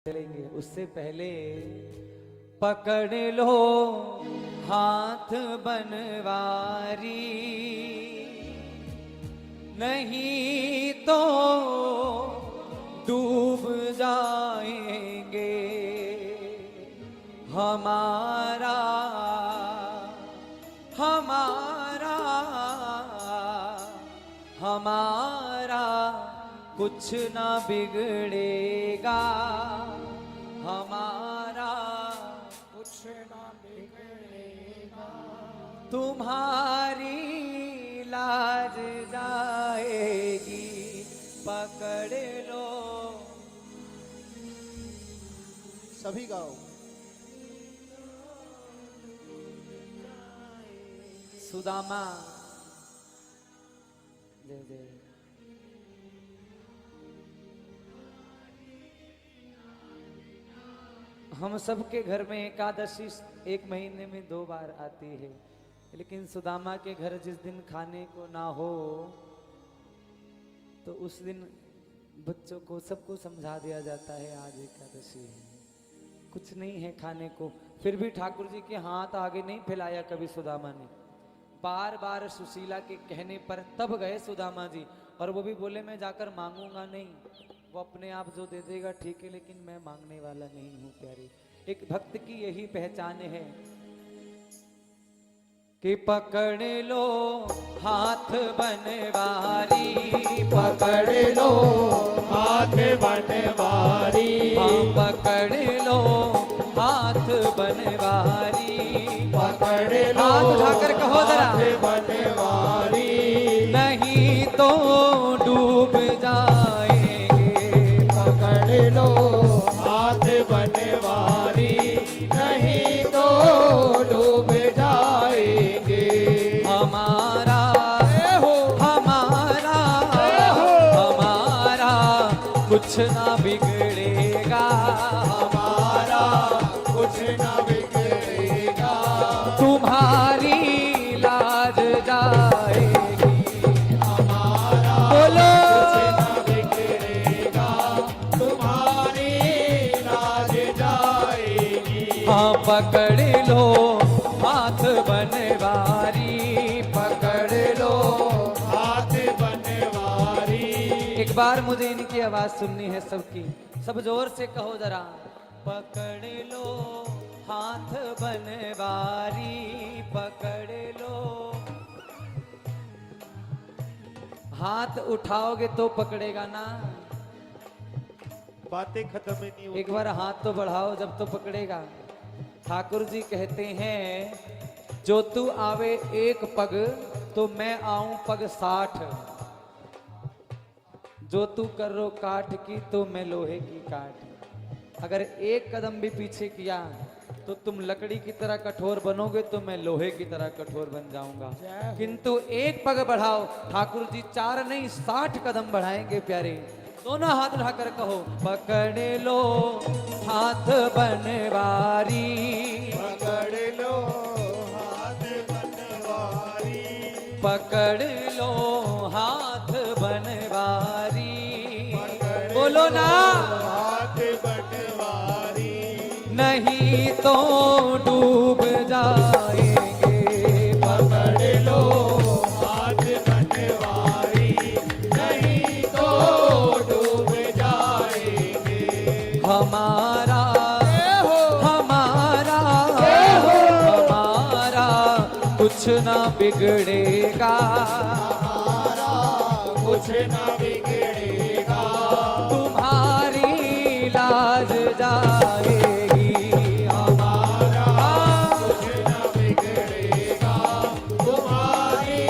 चलेंगे उससे पहले पकड़ लो हाथ बनवारी, नहीं तो डूब जाएंगे हमारा हमारा हमारा कुछ ना बिगड़ेगा, हमारा कुछ ना बिगड़ेगा, तुम्हारी लाज जाएगी, पकड़ लो। सभी गाओ। सुदामा दे दे हम सबके घर में एकादशी एक महीने में 2 बार आती है, लेकिन सुदामा के घर जिस दिन खाने को ना हो तो उस दिन बच्चों को सबको समझा दिया जाता है आज एकादशी है, कुछ नहीं है खाने को। फिर भी ठाकुर जी के हाथ आगे नहीं फैलाया कभी सुदामा ने, बार बार सुशीला के कहने पर तब गए सुदामा जी, और वो भी बोले मैं जाकर मांगूंगा नहीं, वो अपने आप जो दे देगा ठीक है, लेकिन मैं मांगने वाला नहीं हूं प्यारे। एक भक्त की यही पहचान है कि पकड़ लो हाथ बनवारी, पकड़ लो हाथ बनवारी, पकड़ लो हाथ बनवारी, पकड़ लो हाथ उठाकर कहो जरा, हाथ बनवारी, नहीं तो डूब जाएंगे, पकड़ लो हाथ बनवारी, नहीं तो डूब जाएंगे, हमारा हमारा हमारा कुछ ना बिगड़ेगा, हमारा कुछ ना बिगड़ेगा, तुम्हारी लाज जाएगी, हमारा बोलो कुछ ना बिगड़ेगा, तुम्हारी लाज जाएगी, हाँ पकड़ लो हाथ बनवारी, पकड़ लो हाथ बनवारी। एक बार मुझे इनकी आवाज सुननी है सबकी, सब जोर से कहो जरा, पकड़ लो हाथ बनवारी, पकड़ लो। हाथ उठाओगे तो पकड़ेगा ना, बातें खत्म ही नहीं होती। एक बार हाथ तो बढ़ाओ जब तो पकड़ेगा। ठाकुर जी कहते हैं जो तू आवे एक पग तो मैं आऊं पग 60, जो तू कर रो काठ की तो मैं लोहे की काठ। अगर एक कदम भी पीछे किया तो तुम लकड़ी की तरह कठोर बनोगे तो मैं लोहे की तरह कठोर बन जाऊंगा, किंतु एक पग बढ़ाओ, ठाकुर जी 4 नहीं 60 कदम बढ़ाएंगे प्यारे। दोनों हाथ उठाकर कहो पकड़ लो हाथ बनवारी, पकड़ लो हाथ बनवारी, पकड़ लो हाथ बनवारी, बोलो ना हाथ बनवारी, नहीं तो डूब जाएंगे, पकड़ लो हाथ बनवारी, नहीं तो डूब जाएंगे, हमारा हमारा हमारा कुछ ना बिगड़ेगा, हमारा कुछ ना बिगड़ेगा, तुम्हारी लाज जाएगी, हमारा कुछ ना बिगड़ेगा, तुम्हारी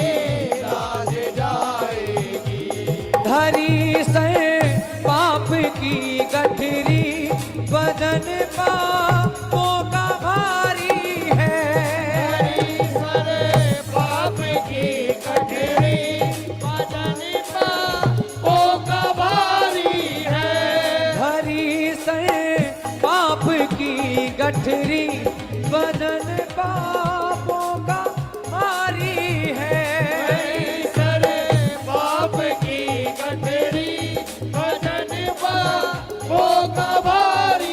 लाज जाएगी, धरी से पाप की गठरी वजन पापों का भारी है, सरे पाप की कठरी वजन पापों का भारी है, धरी से पाप की गठरी वजन पापों का भारी है, सरे पाप की कठरी वजन पापों का भारी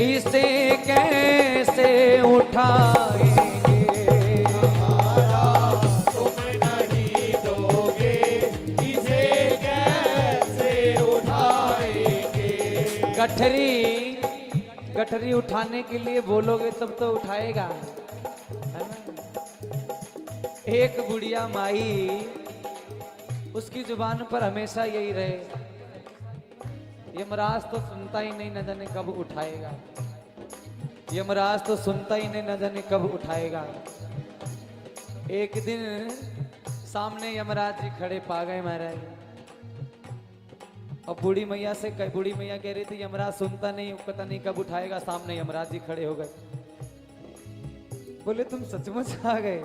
इसे कैसे उठाएंगे, तुम नहीं दोगे इसे कैसे उठाएंगे। गठरी उठाने के लिए बोलोगे तब तो उठाएगा, है ना। एक बुढ़िया माई, उसकी जुबान पर हमेशा यही रहे, यमराज तो सुनता ही नहीं, न जाने कब उठाएगा। यमराज तो सुनता ही नहीं, न जाने कब उठाएगा। एक दिन सामने यमराज जी खड़े पा गए महाराज, और बूढ़ी मैया से बूढ़ी मैया कह रही थी यमराज सुनता नहीं, पता नहीं कब उठाएगा। सामने यमराज जी खड़े हो गए, बोले तुम सचमुच आ गए?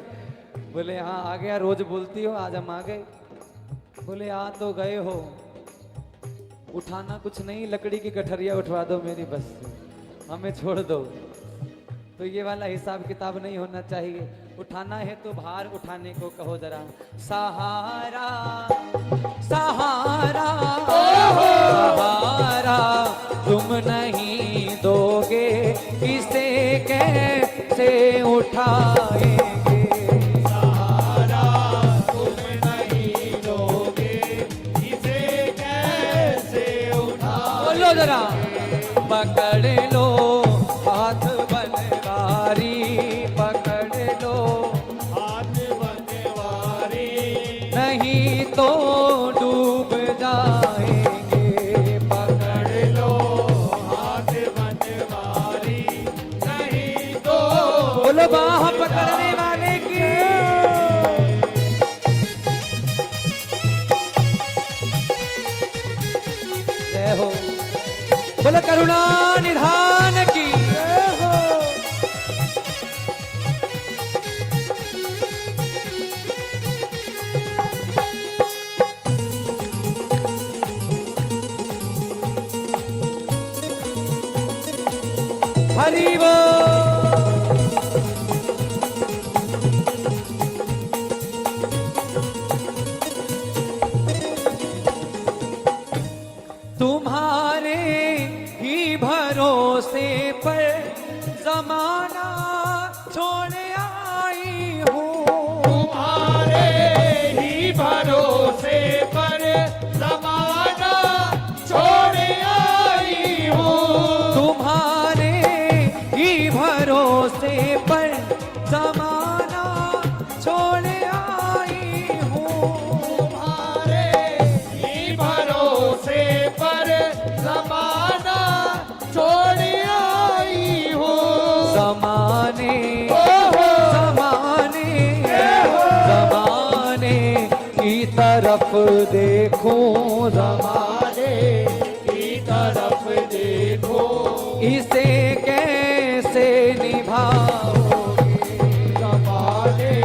बोले हाँ आ गया, रोज बोलती हो, आज हम आ गए। बोले आ तो गए हो, उठाना कुछ नहीं, लकड़ी की गठरिया उठवा दो मेरी, बस हमें छोड़ दो। तो ये वाला हिसाब किताब नहीं होना चाहिए। उठाना है तो भार उठाने को कहो जरा। सहारा सहारा सहारा तुम नहीं दोगे, इसे कैसे उठाएंगे। सहारा तुम नहीं दोगे इसे कैसे उठाएंगे। बोलो जरा। पकड़ लो हाथ बनवारी, पकड़ लो हाथ बनवारी, नहीं तो डूब जाएंगे। पकड़ लो हाथ बनवारी, नहीं तो बोलो बाह पकड़ने वाले की जय हो। बोलो करुणा निधान की जय हो। हरि तुम्हारे ही भरोसे पर जमाना छोड़ आई हूँ। तुम्हारे ही भरोसे पर जमाना छोड़ आई हूँ। तुम्हारे ही भरोसे पर जमाना छोड़ आई हूँ। तुम्हारे ही भरोसे पर जमाना छोड़ आई हूँ। जमाने जमाने की तरफ देखूं, जमाने की तरफ देखो, इसे कैसे निभाओगे। जमाने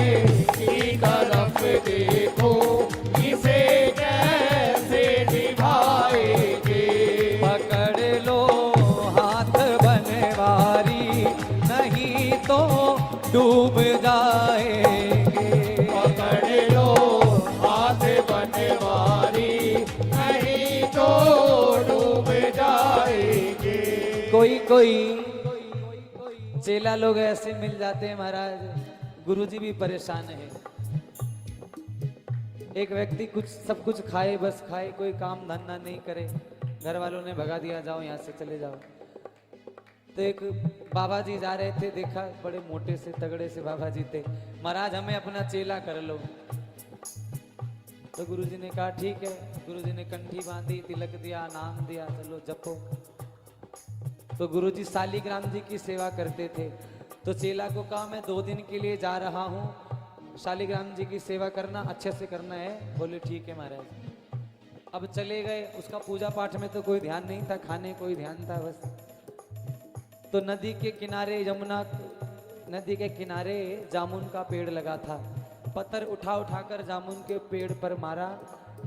की तरफ देखो, इसे कैसे निभाएंगे। पकड़ लो हाथ बनवारी, नहीं तो डूब जाएंगे। पकड़ लो हाथ बनवारी, नहीं तो डूब जाएंगे। कोई चेला लोग ऐसे मिल जाते हैं महाराज, गुरुजी भी परेशान है। एक व्यक्ति सब कुछ खाए, बस खाए, कोई काम धंधा नहीं करे, घर वालों ने भगा दिया, जाओ यहाँ से चले जाओ। तो एक बाबा जी जा रहे थे, देखा बड़े मोटे से तगड़े से बाबा जी थे। महाराज हमें अपना चेला कर लो। तो गुरुजी ने कहा ठीक है। गुरुजी ने कंठी बांधी, तिलक दिया, नाम दिया, चलो जपो। तो गुरुजी शालिग्राम जी की सेवा करते थे। तो चेला को कहा मैं 2 दिन के लिए जा रहा हूँ, शालिग्राम जी की सेवा करना, अच्छे से करना है। बोले ठीक है महाराज। अब चले गए। उसका पूजा पाठ में तो कोई ध्यान नहीं था, खाने कोई ध्यान था बस। तो नदी के किनारे, यमुना नदी के किनारे जामुन का पेड़ लगा था। पत्थर उठा उठाकर जामुन के पेड़ पर मारा,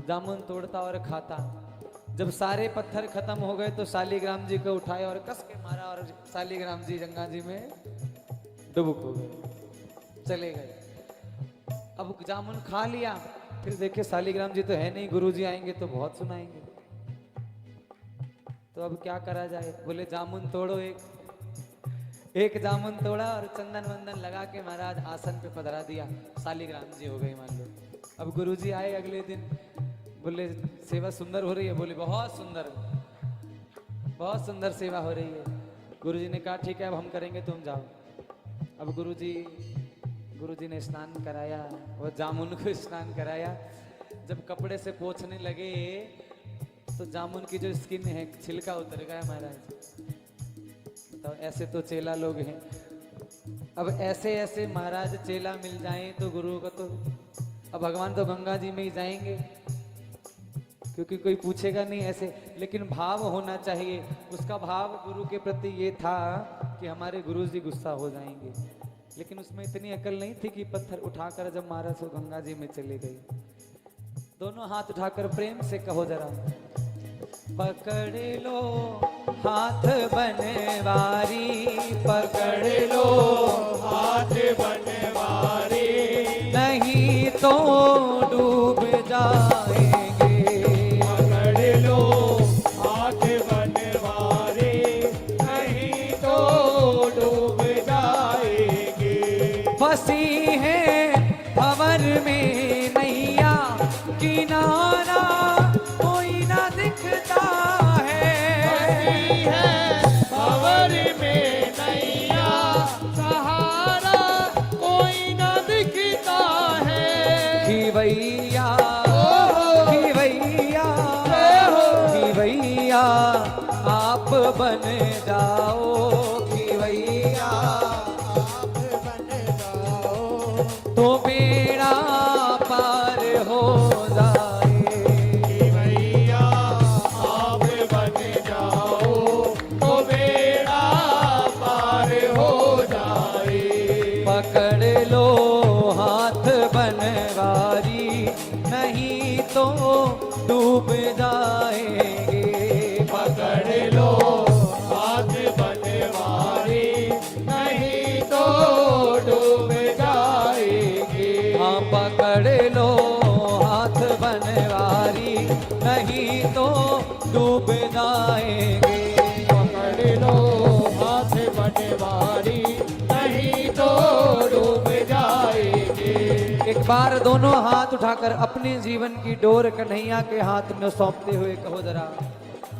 जामुन तोड़ता और खाता। जब सारे पत्थर खत्म हो गए तो शालिग्राम जी को उठाया और कस के मारा, और शालिग्राम जी गंगा जी में डुबुक हो गए, चले गए। अब जामुन खा लिया, फिर देखे शालिग्राम जी तो है नहीं, गुरुजी आएंगे तो बहुत सुनाएंगे। तो अब क्या करा जाए? बोले जामुन तोड़ो एक, एक जामुन तोड़ा और चंदन वंदन लगा के महाराज आसन पे पधरा दिया, शालिग्राम जी हो गई मान लो। अब गुरुजी आए अगले दिन, बोले सेवा सुंदर हो रही है, बोले बहुत सुंदर सेवा हो रही है। गुरुजी ने कहा ठीक है अब हम करेंगे, तुम जाओ। अब गुरुजी ने स्नान कराया और जामुन को स्नान कराया। जब कपड़े से पोंछने लगे तो जामुन की जो स्किन है छिलका उतर गया महाराज। तो ऐसे तो चेला लोग हैं। अब ऐसे ऐसे महाराज चेला मिल जाएं तो गुरु का तो, अब भगवान तो गंगा जी में ही जाएंगे क्योंकि कोई पूछेगा नहीं ऐसे। लेकिन भाव होना चाहिए, उसका भाव गुरु के प्रति ये था कि हमारे गुरु जी गुस्सा हो जाएंगे। लेकिन उसमें इतनी अकल नहीं थी कि पत्थर उठाकर जब महाराज वो गंगा जी में चले गए। दोनों हाथ उठाकर प्रेम से कहो जरा, पकड़ लो हाथ बनवारी, पकड़ लो हाथ बनवारी, नहीं तो डूब जाएंगे। पकड़ लो हाथ बनवारी, नहीं तो डूब जाएंगे। फंसी है भंवर में नैया, किनारा कोई ना दिखता है। भंवर में नैया, सहारा कोई ना दिखता है। कि भैया आप बन जाओ, कि भैया आप बन जाओ, तो बेड़ा पार हो जाए। कि भैया आप बन जाओ, तो बेड़ा पार हो जाए। पकड़ लो हाथ बनवारी, नहीं तो डूब जाएंगे। पकड़ लो हाथ बनवारी, नहीं तो डूब जाएंगे। हाँ पकड़ लो हाथ बनवारी, नहीं तो डूब जाएंगे। पकड़ लो हाथ बनवारी, नहीं तो डूब जाएंगे। एक बार दोनों हाथ उठाकर अपने जीवन की डोर कन्हैया के हाथ में सौंपते हुए कहो जरा,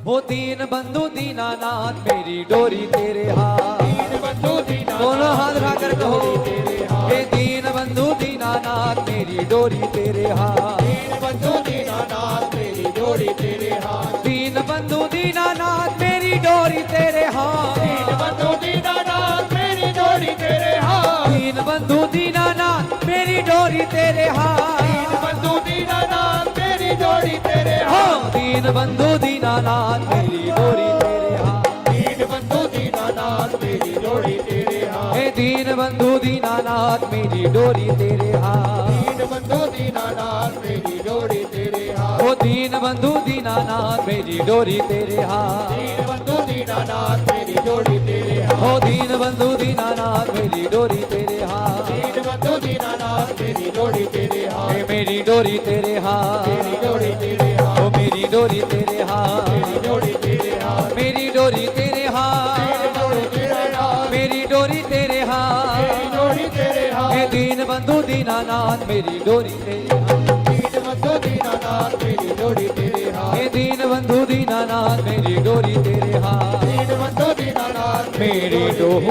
वो दीन बंधु दीनानाथ मेरी डोरी तेरे हाथ। दीन बंधु दीनानाथ दोनों हाथ उठाकर कहो, तेरे हाथ। हे दीन बंधु दीनानाथ मेरी डोरी तेरे हाथ। दीन बंधु दीनानाथ मेरी डोरी तेरे हाथ। दीन बंधु दीनानाथ मेरी डोरी तेरे हाथ। दीन बंधु दीनानाथ मेरी डोरी तेरे हाथ। दीन बंधु दीनानाथ मेरी डोरी तेरे हाथ। दीन बंधु दीनानाथ मेरी डोरी तेरे हो हाथ। दीन बंधु दीनानाथ मेरी डोरी तेरे हाथ। दीन बंधु दीनानाथ मेरी डोरी तेरे हाथ। हे दीन बंधु दीनानाथ मेरी डोरी तेरे हाथ। दीन बंधु दीनानाथ मेरी डोरी तेरे हाथ। ओ दीन बंधु दीनानाथ मेरी डोरी तेरे हाथ। दीन बंधु दीनानाथ मेरी डोरी तेरे हाथ। ओ दीन बंधु दीनानाथ मेरी डोरी तेरे हाथ। दीन बंधु दीनानाथ मेरी डोरी तेरे हाथ। हे मेरी डोरी तेरे हाथ। मेरी डोरी तेरे हाथ। ओ मेरी डोरी तेरे हाथ। मेरी डोरी तेरे हाथ। मेरी डोरी तेरे हाथ। मेरी डोरी तेरे हाथ। मेरी डोरी तेरे हाथ। मेरी डोरी तेरे हाथ। हे दीन बंधु दीनानाथ मेरी डोरी तेरे हाथ। दीन बंधु दीनानाथ मेरी डोरी तेरे हाथ। हे दीन बंधु दीनानाथ मेरी डोरी तेरे हाथ। दीन बंधु दीनानाथ मेरी डोरी